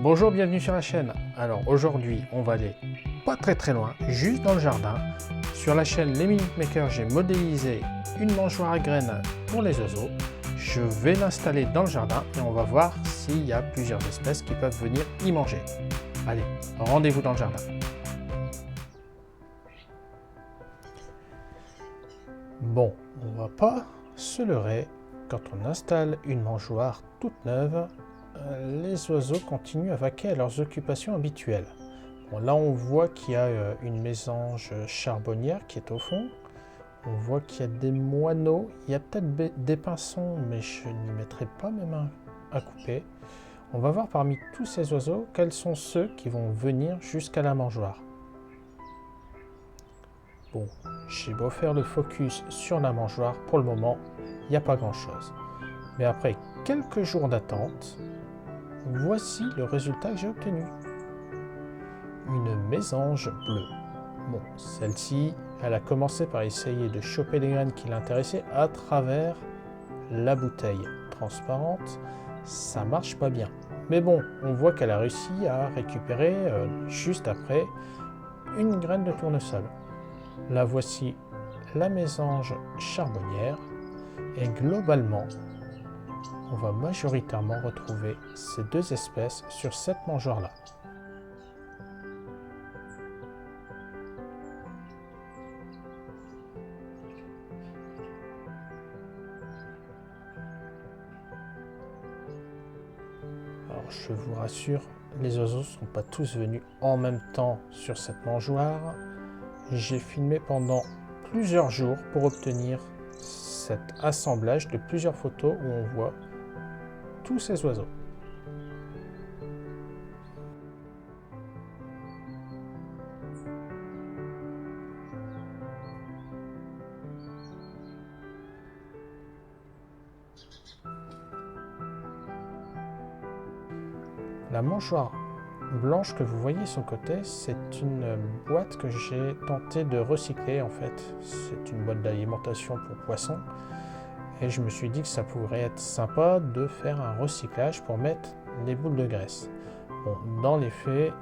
Bonjour, bienvenue sur la chaîne. Alors aujourd'hui, on va aller pas très loin, juste dans le jardin. Sur la chaîne Les Minute Maker, j'ai modélisé une mangeoire à graines pour les oiseaux. Je vais l'installer dans le jardin et on va voir s'il y a plusieurs espèces qui peuvent venir y manger. Allez, rendez-vous dans le jardin. Bon, on va pas se leurrer, quand on installe une mangeoire toute neuve, les oiseaux continuent à vaquer à leurs occupations habituelles. Bon, là on voit qu'il y a une mésange charbonnière qui est au fond. On voit qu'il y a des moineaux, il y a peut-être des pinsons, mais je n'y mettrai pas mes mains à couper. On va voir parmi tous ces oiseaux quels sont ceux qui vont venir jusqu'à la mangeoire. Bon, j'ai beau faire le focus sur la mangeoire, pour le moment, il n'y a pas grand-chose. Mais après quelques jours d'attente, voici le résultat que j'ai obtenu. Une mésange bleue. Bon, celle-ci, elle a commencé par essayer de choper les graines qui l'intéressaient à travers la bouteille transparente. Ça marche pas bien. Mais bon, on voit qu'elle a réussi à récupérer juste après une graine de tournesol. Là voici la mésange charbonnière et globalement, on va majoritairement retrouver ces deux espèces sur cette mangeoire-là. Alors je vous rassure, les oiseaux ne sont pas tous venus en même temps sur cette mangeoire. J'ai filmé pendant plusieurs jours pour obtenir cet assemblage de plusieurs photos où on voit tous ces oiseaux. La mangeoire blanche que vous voyez sur le côté, c'est une boîte que j'ai tenté de recycler en fait. C'est une boîte d'alimentation pour poissons. Et je me suis dit que ça pourrait être sympa de faire un recyclage pour mettre les boules de graisse. Bon, dans les faits,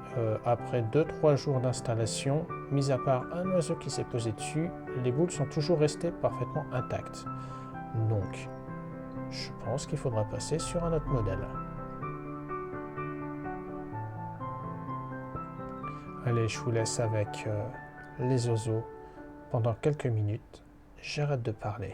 après 2-3 jours d'installation, mis à part un oiseau qui s'est posé dessus, les boules sont toujours restées parfaitement intactes. Donc, je pense qu'il faudra passer sur un autre modèle. Allez, je vous laisse avec les oiseaux pendant quelques minutes. J'arrête de parler.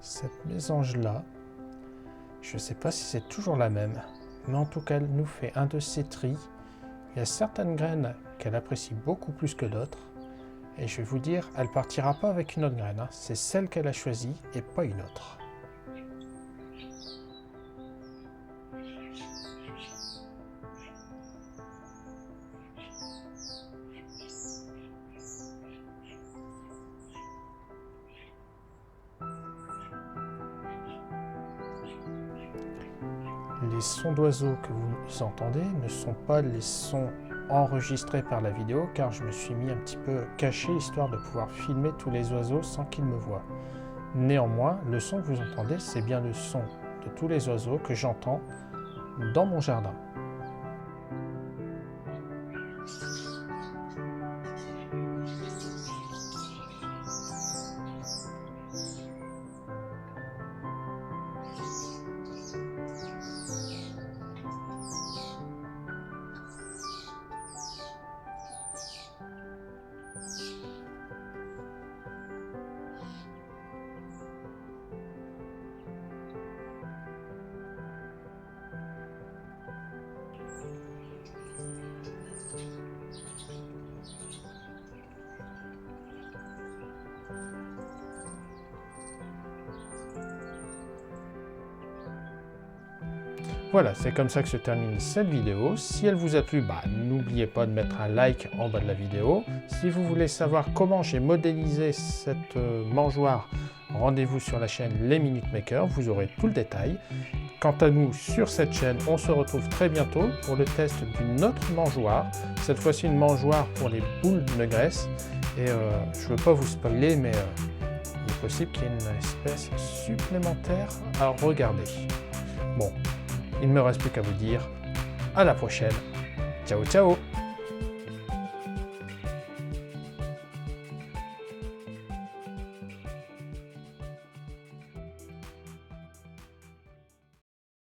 Cette mésange-là, je ne sais pas si c'est toujours la même, mais en tout cas, elle nous fait un de ces tris. Il y a certaines graines qu'elle apprécie beaucoup plus que d'autres. Et je vais vous dire, elle ne partira pas avec une autre graine. Hein. C'est celle qu'elle a choisie et pas une autre. Les sons d'oiseaux que vous entendez ne sont pas les sons enregistrés par la vidéo, car je me suis mis un petit peu caché histoire de pouvoir filmer tous les oiseaux sans qu'ils me voient. Néanmoins, le son que vous entendez, c'est bien le son de tous les oiseaux que j'entends dans mon jardin. Voilà, c'est comme ça que se termine cette vidéo. Si elle vous a plu, n'oubliez pas de mettre un like en bas de la vidéo. Si vous voulez savoir comment j'ai modélisé cette mangeoire, rendez-vous sur la chaîne Les Minute Maker, vous aurez tout le détail. Quant à nous, sur cette chaîne, on se retrouve très bientôt pour le test d'une autre mangeoire. Cette fois-ci, une mangeoire pour les boules de graisse. Et je ne veux pas vous spoiler, mais il est possible qu'il y ait une espèce supplémentaire à regarder. Bon, il ne me reste plus qu'à vous dire à la prochaine. Ciao, ciao!